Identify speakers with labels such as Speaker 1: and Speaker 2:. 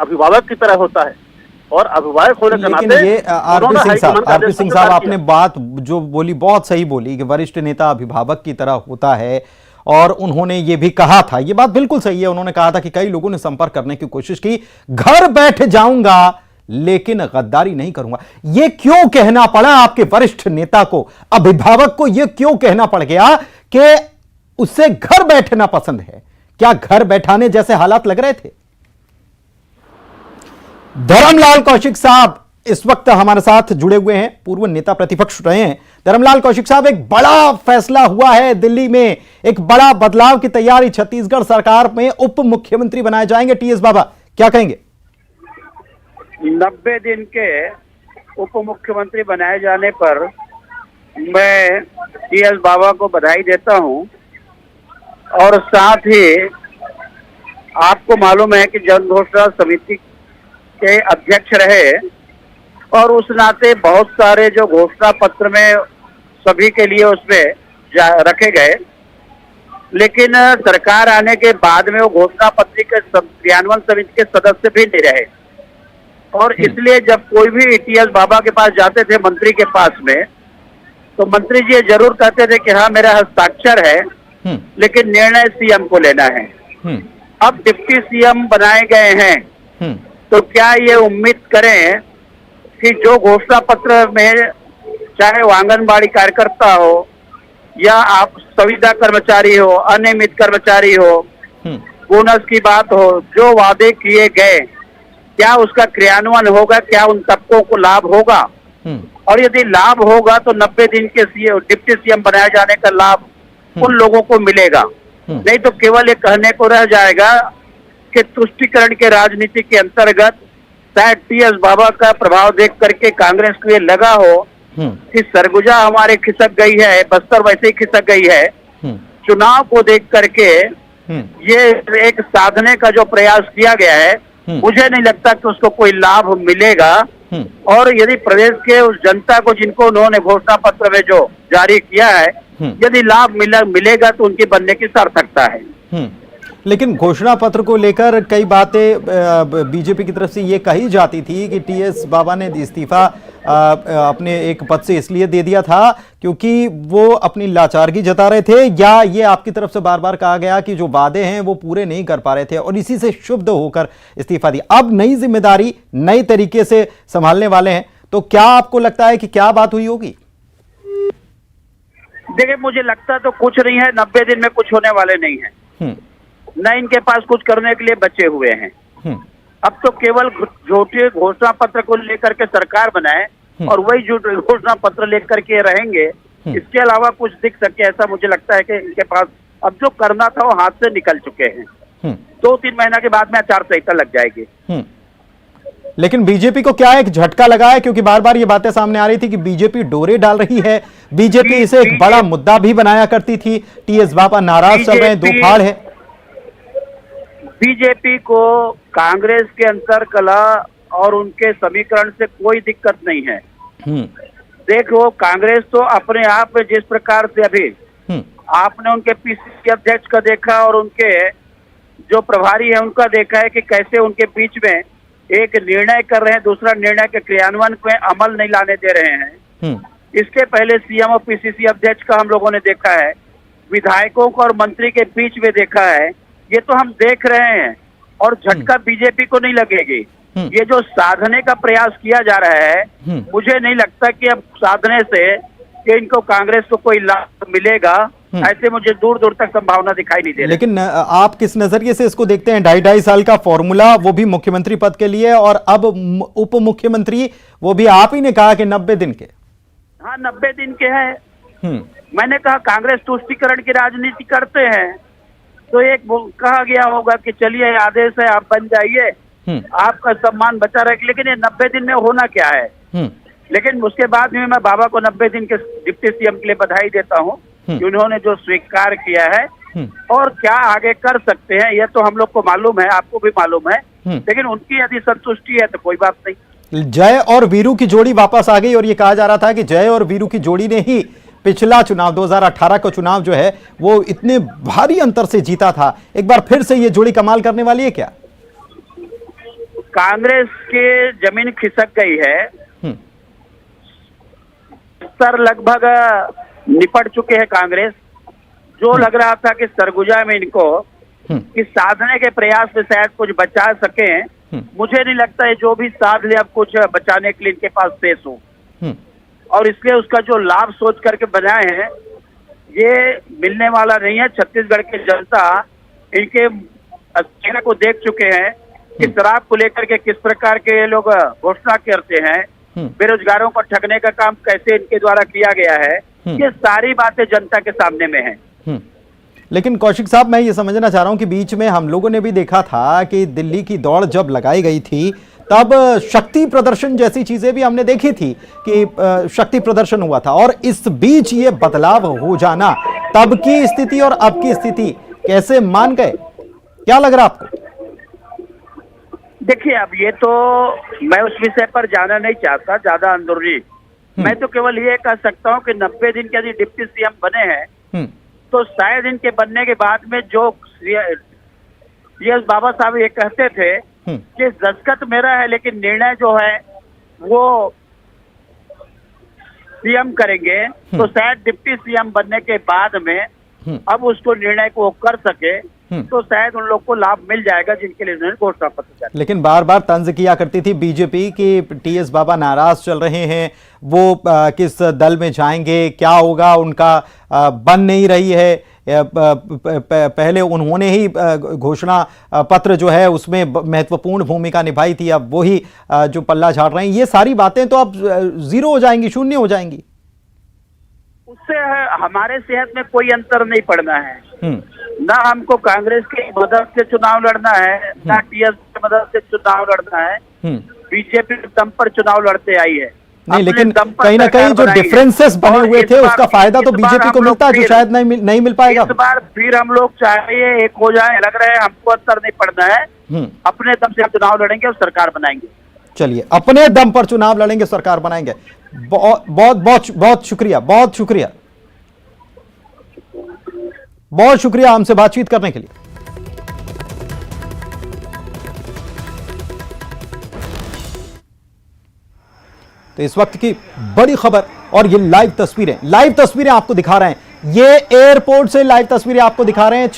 Speaker 1: अभिभावक की तरह होता है और अभिभावक होने के नाते
Speaker 2: लेकिन ये आरपी सिंह साहब आपने बात जो बोली बहुत सही बोली कि वरिष्ठ नेता अभिभावक की तरह होता है, और उन्होंने ये भी कहा था, ये बात बिल्कुल सही है, उन्होंने कहा था कि कई लोगों ने संपर्क करने की कोशिश की, घर बैठ जाऊंगा लेकिन गद्दारी नहीं करूंगा। ये क्यों कहना पड़ा आपके वरिष्ठ नेता को, अभिभावक को, यह क्यों कहना पड़ गया कि उससे घर बैठना पसंद है? क्या घर बैठाने जैसे हालात लग रहे थे? धर्मलाल कौशिक साहब इस वक्त हमारे साथ जुड़े हुए हैं, पूर्व नेता प्रतिपक्ष रहे हैं। धर्मलाल कौशिक साहब, एक बड़ा फैसला हुआ है दिल्ली में, एक बड़ा बदलाव की तैयारी, छत्तीसगढ़ सरकार में उप मुख्यमंत्री बनाए जाएंगे टीएस बाबा, क्या कहेंगे?
Speaker 3: 90 दिन के उप मुख्यमंत्री बनाए जाने पर मैं टीएस बाबा को बधाई देता हूं, और साथ ही आपको मालूम है कि जन घोषणा समिति के अध्यक्ष रहे और उस नाते बहुत सारे जो घोषणा पत्र में सभी के लिए उसमें रखे गए, लेकिन सरकार आने के बाद में वो घोषणा पत्र के क्रियान्वयन समिति के सदस्य भी नहीं रहे। और इसलिए जब कोई भी टीएस बाबा के पास जाते थे, मंत्री के पास में, तो मंत्री जी ये जरूर कहते थे कि हाँ मेरा हस्ताक्षर है, लेकिन निर्णय सीएम को लेना है। अब डिप्टी सीएम बनाए गए हैं, तो क्या ये उम्मीद करें कि जो घोषणा पत्र में, चाहे वो आंगनबाड़ी कार्यकर्ता हो या आप संविदा कर्मचारी हो, अनियमित कर्मचारी हो, बोनस की बात हो, जो वादे किए गए, क्या उसका क्रियान्वयन होगा? क्या उन तबकों को लाभ होगा? और यदि लाभ होगा तो 90 दिन के डिप्टी सीएम बनाए जाने का लाभ उन लोगों को मिलेगा। नहीं तो केवल ये कहने को रह जाएगा कि तुष्टीकरण के राजनीति के अंतर्गत शायद टीएस बाबा का प्रभाव देख करके कांग्रेस को ये लगा हो कि सरगुजा हमारे खिसक गई है, बस्तर वैसे ही खिसक गई है। चुनाव को देख करके ये एक साधने का जो प्रयास किया गया है, मुझे नहीं लगता कि उसको कोई लाभ मिलेगा। और यदि प्रदेश के उस जनता को, जिनको उन्होंने घोषणा पत्र में जो जारी किया है, यदि लाभ मिलेगा तो उनके बनने की सार्थकता है।
Speaker 2: लेकिन घोषणा पत्र को लेकर कई बातें बीजेपी की तरफ से ये कही जाती थी कि टीएस बाबा ने इस्तीफा अपने एक पद से इसलिए दे दिया था क्योंकि वो अपनी लाचारगी जता रहे थे, या ये आपकी तरफ से बार बार कहा गया कि जो वादे हैं वो पूरे नहीं कर पा रहे थे और इसी से क्षुब्ध होकर इस्तीफा दिया। अब नई जिम्मेदारी नई तरीके से संभालने वाले हैं, तो क्या आपको लगता है कि क्या बात हुई होगी?
Speaker 3: देखिए, मुझे लगता तो कुछ नहीं है, 90 दिन में कुछ होने वाले नहीं है, न इनके पास कुछ करने के लिए बचे हुए हैं। अब तो केवल झूठे घोषणा पत्र को लेकर के सरकार बनाए और वही झूठे घोषणा पत्र लेकर के रहेंगे, इसके अलावा कुछ दिख सके ऐसा मुझे लगता है कि इनके पास अब जो करना था वो हाथ से निकल चुके हैं। 2-3 महीना के बाद में आचार संहिता लग जाएगी।
Speaker 2: लेकिन बीजेपी को क्या एक झटका लगा है, क्योंकि बार बार ये बातें सामने आ रही थी कि बीजेपी डोरे डाल रही है, बीजेपी इसे एक बड़ा मुद्दा भी बनाया करती थी, टीएस बाबा नाराज चल रहे हैं, दो फाड़ है।
Speaker 3: बीजेपी को कांग्रेस के अंतरकलह और उनके समीकरण से कोई दिक्कत नहीं है। देखो, कांग्रेस तो अपने आप में जिस प्रकार से अभी आपने उनके पीसीसी अध्यक्ष का देखा और उनके जो प्रभारी है उनका देखा है कि कैसे उनके बीच में एक निर्णय कर रहे हैं, दूसरा निर्णय के क्रियान्वयन में अमल नहीं लाने दे रहे हैं। इसके पहले सीएम और पीसीसी अध्यक्ष का हम लोगों ने देखा है, विधायकों को और मंत्री के बीच में देखा है, ये तो हम देख रहे हैं। और झटका बीजेपी को नहीं लगेगी। ये जो साधने का प्रयास किया जा रहा है, मुझे नहीं लगता कि अब साधने से कि इनको कांग्रेस को कोई लाभ मिलेगा, ऐसे मुझे दूर दूर तक संभावना दिखाई नहीं दे रही।
Speaker 2: लेकिन आप किस नजरिए से इसको देखते हैं? 2.5 साल का फॉर्मूला, वो भी मुख्यमंत्री पद के लिए, और अब उप मुख्यमंत्री, वो भी आप ही ने कहा कि 90 दिन के।
Speaker 3: हाँ, 90 दिन के हैं। मैंने कहा कांग्रेस तुष्टीकरण की राजनीति करते हैं, तो एक कहा गया होगा कि चलिए आदेश है आप बन जाइए, आपका सम्मान बचा रहे, लेकिन ये 90 दिन में होना क्या है? लेकिन उसके बाद में मैं बाबा को 90 दिन के डिप्टी सीएम के लिए बधाई देता हूँ कि उन्होंने जो स्वीकार किया है, और क्या आगे कर सकते हैं यह तो हम लोग को मालूम है, आपको भी मालूम है, लेकिन उनकी यदि संतुष्टि है तो कोई बात नहीं।
Speaker 2: जय और वीरू की जोड़ी वापस आ गई, और ये कहा जा रहा था कि जय और वीरू की जोड़ी ने ही पिछला चुनाव 2018 का चुनाव जो है वो इतने भारी अंतर से जीता था। एक बार फिर से ये जोड़ी कमाल करने वाली है क्या?
Speaker 3: कांग्रेस की जमीन खिसक गई है।
Speaker 2: हम्म,
Speaker 3: सर लगभग निपट चुके हैं कांग्रेस। जो लग रहा था कि सरगुजा में इनको कि साधने के प्रयास में शायद कुछ बचा सके, मुझे नहीं लगता है जो भी साध ले अब कुछ बचाने के लिए इनके पास शेष हो। और इसलिए उसका जो लाभ सोच करके बनाए हैं ये मिलने वाला नहीं है। छत्तीसगढ़ की जनता इनके चेहरे को देख चुके हैं कि शराब को लेकर के किस प्रकार के ये लोग घोषणा करते हैं, बेरोजगारों को ठगने का काम कैसे इनके द्वारा किया गया है, ये सारी बातें जनता के सामने में है।
Speaker 2: लेकिन कौशिक साहब, मैं ये समझना चाह रहा हूं कि बीच में हम लोगों ने भी देखा था कि दिल्ली की दौड़ जब लगाई गई थी तब शक्ति प्रदर्शन जैसी चीजें भी हमने देखी थी कि शक्ति प्रदर्शन हुआ था, और इस बीच ये बदलाव हो जाना, तब की स्थिति और अब की स्थिति कैसे मान गए, क्या लग रहा आपको?
Speaker 3: देखिए, अब ये तो मैं उस विषय पर जाना नहीं चाहता ज्यादा अंदरूनी। मैं तो केवल ये कह सकता हूँ कि 90 दिन के यदि डिप्टी सीएम बने हैं तो शायद इनके बनने के बाद में जो बाबा साहब ये कहते थे कि दस्तखत मेरा है लेकिन निर्णय जो है वो सीएम करेंगे, तो शायद डिप्टी सीएम बनने के बाद में अब उसको निर्णय को वो कर सके तो शायद उन लोग को लाभ मिल जाएगा जिनके लिए उन्होंने घोषणा पत्र जारी।
Speaker 2: लेकिन बार बार तंज किया करती थी बीजेपी कि टीएस बाबा नाराज चल रहे हैं, वो किस दल में जाएंगे, क्या होगा उनका, बन नहीं रही है। पहले उन्होंने ही घोषणा पत्र जो है उसमें महत्वपूर्ण भूमिका निभाई थी, अब वही जो पल्ला झाड़ रहे हैं। ये सारी बातें तो अब जीरो हो जाएंगी, शून्य हो जाएंगी।
Speaker 3: उससे हमारे सेहत में कोई अंतर नहीं पड़ना है। ना हमको कांग्रेस की मदद से चुनाव लड़ना है, ना टीएस की मदद से चुनाव लड़ना है। बीजेपी दम पर चुनाव लड़ते आई है।
Speaker 2: नहीं, लेकिन कहीं ना कहीं जो डिफरेंसेस बने हुए थे उसका फायदा तो बीजेपी को मिलता है, जो शायद नहीं मिल पाएगा।
Speaker 3: इस बार फिर हम लोग चाहिए एक हो जाए, लग रहा है हमको अंतर नहीं पड़ना है। अपने दम से चुनाव लड़ेंगे और सरकार बनाएंगे।
Speaker 2: चलिए, अपने दम पर चुनाव लड़ेंगे, सरकार बनाएंगे। बहुत बहुत बहुत बहुत शुक्रिया, बहुत शुक्रिया, बहुत शुक्रिया हमसे बातचीत करने के लिए। तो इस वक्त की बड़ी खबर, और ये लाइव तस्वीरें आपको दिखा रहे हैं, ये एयरपोर्ट से लाइव तस्वीरें आपको दिखा रहे हैं।